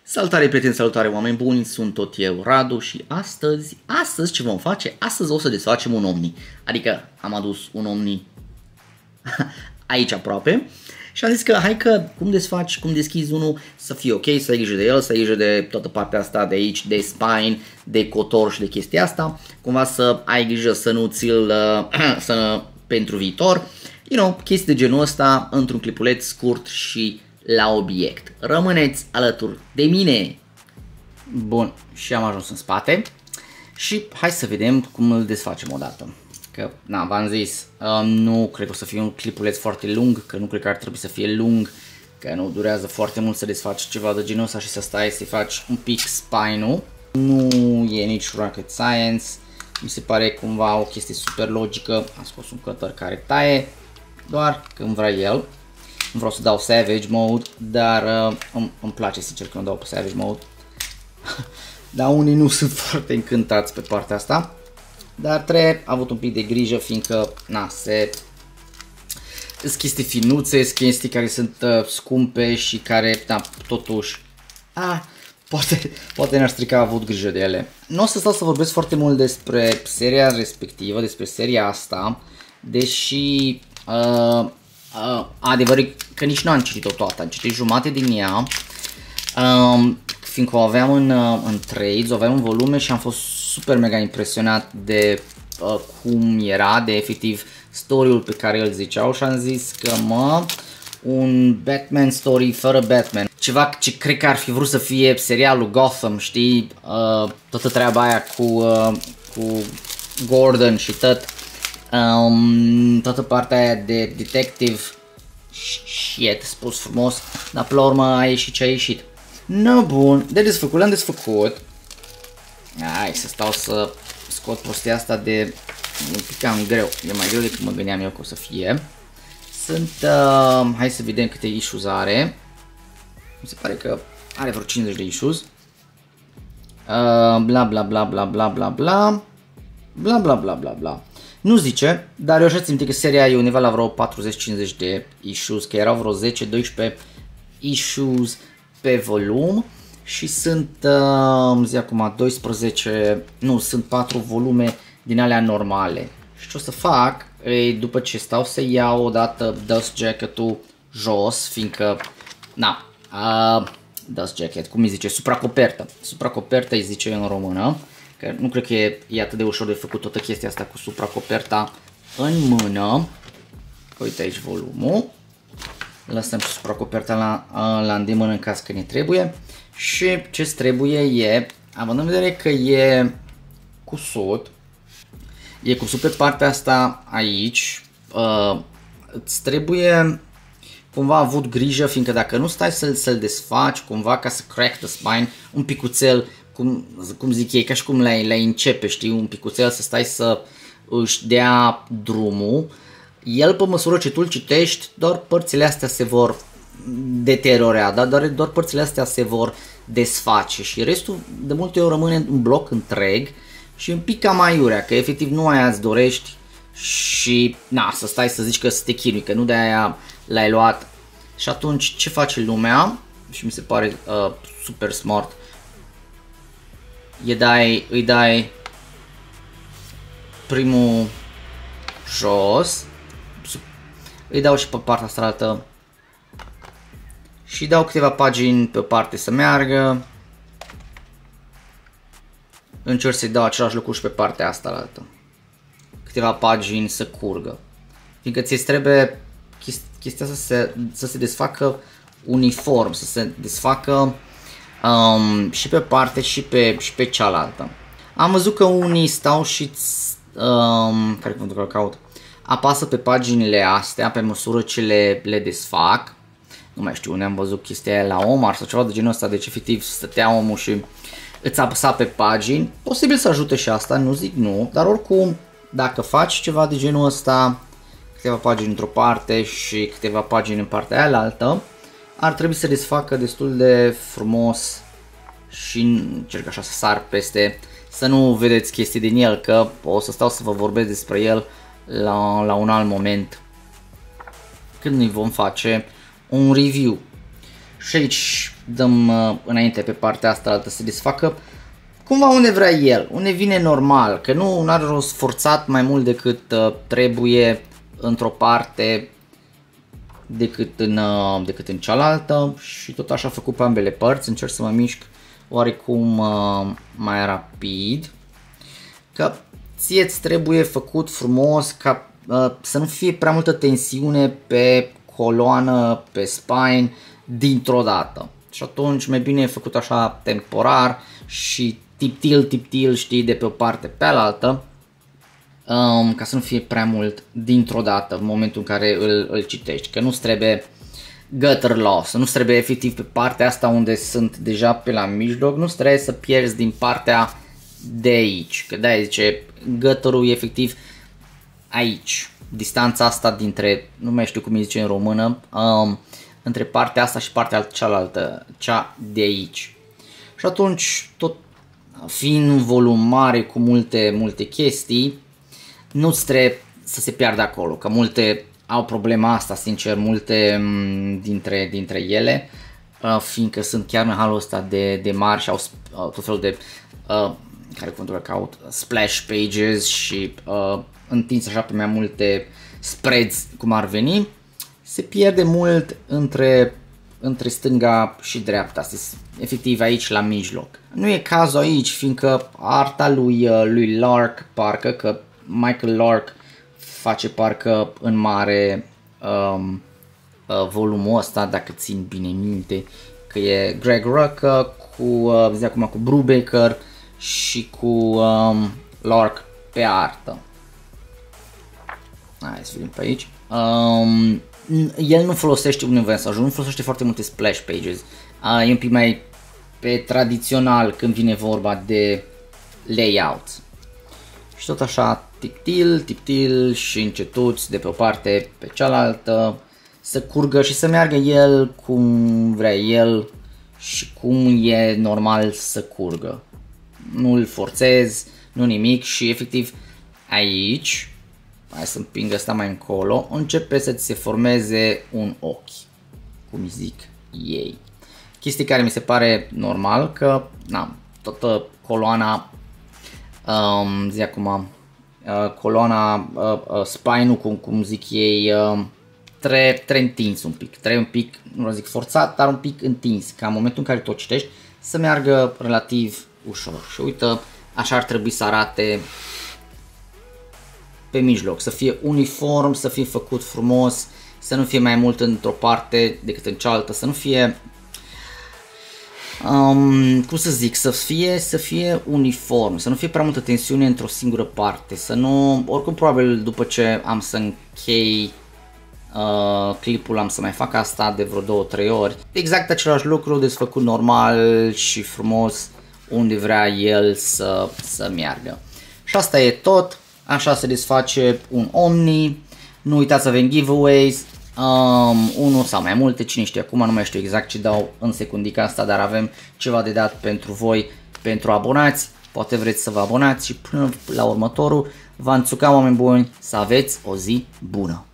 Salutare prieteni, salutare oameni buni, sunt tot eu, Radu, și astăzi ce vom face? Astăzi o să desfacem un Omni, adică am adus un Omni aici aproape și am zis că hai că cum deschizi unul să fie ok, să ai grijă de el, să ai grijă de toată partea asta de aici, de spine, de cotor și de chestia asta, cumva să ai grijă să nu ți-l pentru viitor, chestii de genul ăsta într-un clipuleț scurt și la obiect. Rămâneți alături de mine! Bun, și am ajuns în spate și hai să vedem cum îl desfacem odată. Că, v-am zis, nu cred că o să fie un clipuleț foarte lung, că nu cred că ar trebui să fie lung, că nu durează foarte mult să desfaci ceva de genul ăsta și să stai să faci un pic spine-ul. Nu e nici rocket science, mi se pare cumva o chestie super logică. Am scos un cutter care taie doar când vrea el. Nu vreau să dau Savage Mode, dar îmi place sincer când dau pe Savage Mode. Dar unii nu sunt foarte încântați pe partea asta. Dar trebuie avut un pic de grijă, fiindcă sunt chestii finuțe, sunt chestii care sunt scumpe și care, totuși, poate ne-ar strica avut grijă de ele. Nu o să stau să vorbesc foarte mult despre seria respectivă, despre seria asta, deși adevărul că nici nu am citit-o toată, am citit jumate din ea, fiindcă o aveam în trades, o aveam în volume și am fost super mega impresionat de cum era, de efectiv story-ul pe care îl ziceau și am zis că un Batman story fără Batman, ceva ce cred că ar fi vrut să fie serialul Gotham, știi, toată treaba aia cu Gordon și toată partea aia de detective shit, spus frumos, dar pe la urmă a ieșit ce a ieșit. No, bun, de desfăcut, l-am desfăcut. Hai să stau să scot prostia asta de... E un pic cam greu, e mai greu decât mă gândeam eu că o să fie. Sunt, hai să vedem câte issues are. Mi se pare că are vreo 50 de issues. Bla bla bla bla bla bla bla bla bla bla bla bla bla. Nu zice, dar eu așa țin că seria e undeva la vreo 40-50 de issues, că erau vreo 10-12 issues pe volum și sunt, zi acum, 12, nu, sunt 4 volume din alea normale. Și ce o să fac, după ce stau să iau odată Dust Jacket-ul jos, fiindcă, Dust Jacket, cum îi zice, supracopertă, supracopertă îi zice în română. Că nu cred că e atât de ușor de făcut toată chestia asta cu supracoperta în mână. Uite aici volumul. Lăsăm și supracoperta la îndemână în caz că ne trebuie. Și ce trebuie e, având în vedere că e cusut, pe partea asta aici, îți trebuie cumva avut grijă, fiindcă dacă nu stai să-l desfaci cumva ca să crack the spine, un picuțel, cum zic ei, ca și cum le începe, știi, un picuțel să stai să își dea drumul, el pe măsură ce tu îl citești, doar părțile astea se vor deteriora, doar părțile astea se vor desface și restul de multe ori rămâne un bloc întreg și un pic cam aiurea, că efectiv nu aia îți dorești și să stai să zici că să te chinui, că nu de aia l-ai luat. Și atunci ce face lumea, și mi se pare super smart, îi dai primul jos, îi dau și pe partea asta altă și dau câteva pagini pe parte să meargă, încerc să-i dau același lucru și pe partea asta altă, câteva pagini să curgă, fiindcă ți-ți trebuie chestia să se desfacă uniform, să se desfacă și pe parte și pe cealaltă. Am văzut că unii stau și care cuvântul că caut, apasă pe paginile astea pe măsură ce le desfac. Nu mai știu unde am văzut chestia aia, la Omar sau ceva de genul ăsta, deci efectiv stătea omul și îți apăsa pe pagini. Posibil să ajute și asta, nu zic nu, dar oricum dacă faci ceva de genul ăsta, câteva pagini într-o parte și câteva pagini în partea aia altă, ar trebui să desfacă destul de frumos și încerc așa să sar peste, să nu vedeți chestii din el, că o să stau să vă vorbesc despre el la un alt moment când îi vom face un review. Și aici dăm înainte pe partea asta altă să se desfacă cumva unde vrea el, unde vine normal, că nu are rost forțat mai mult decât trebuie într-o parte decât în cealaltă și tot așa făcut pe ambele părți. Încerc să mă mișc oarecum mai rapid, că ție îți trebuie făcut frumos ca să nu fie prea multă tensiune pe coloană, pe spine dintr-o dată. Și atunci mai bine e făcut așa temporar și tip-til, știi, de pe o parte pe altă, ca să nu fie prea mult dintr-o dată în momentul în care îl citești, că nu-ți trebuie gutter loss, nu-ți trebuie efectiv pe partea asta unde sunt deja pe la mijloc, nu-ți trebuie să pierzi din partea de aici, că de-aia zice gutterul e efectiv aici, distanța asta dintre, nu mai știu cum îi zice în română, între partea asta și partea cealaltă, cea de aici. Și atunci, tot fiind un volum mare cu multe chestii, nu-ți trebuie să se piardă acolo, că multe au problema asta, sincer, multe dintre ele, fiindcă sunt chiar în halul ăsta de mari și au tot felul de, care cuvântul caut, splash pages și întins așa pe mai multe spreads, cum ar veni, se pierde mult între stânga și dreapta, efectiv aici la mijloc. Nu e cazul aici, fiindcă arta lui Lark, parcă că Michael Lark face parcă în mare volumul ăsta, dacă țin bine minte, că e Greg Rucka cu Brubaker și cu Lark pe artă. Hai să vedem pe aici. El nu folosește Universal, nu folosește foarte multe splash pages. E un pic mai pe tradițional când vine vorba de layout. Și tot așa tip-til și încetuți de pe o parte pe cealaltă, să curgă și să meargă el cum vrea el și cum e normal să curgă. Nu îl forțez, nu nimic și efectiv aici, hai să împing asta mai încolo, începe să ți se formeze un ochi, cum zic ei. Chestii care mi se pare normal, că toată coloana, zi acum, coloana, spine-ul, cum zic ei, trebuie întins un pic, trebuie un pic, nu zic forțat, dar un pic întins, ca în momentul în care tot citești să meargă relativ ușor. Și uite, așa ar trebui să arate pe mijloc, să fie uniform, să fie făcut frumos, să nu fie mai mult într-o parte decât în cealaltă, să nu fie, cum să zic, să fie uniform, să nu fie prea multă tensiune într-o singură parte, să nu, oricum probabil după ce am să închei clipul am să mai fac asta de vreo 2-3 ori, exact același lucru desfăcut normal și frumos unde vrea el să meargă. Și asta e tot, așa se desface un Omni. Nu uitați să avem giveaways, unul sau mai multe, cine știe acum, nu mai știu exact ce dau în secundica asta, dar avem ceva de dat pentru voi, pentru abonați, poate vreți să vă abonați și până la următorul, v-am țucat, oameni buni, să aveți o zi bună!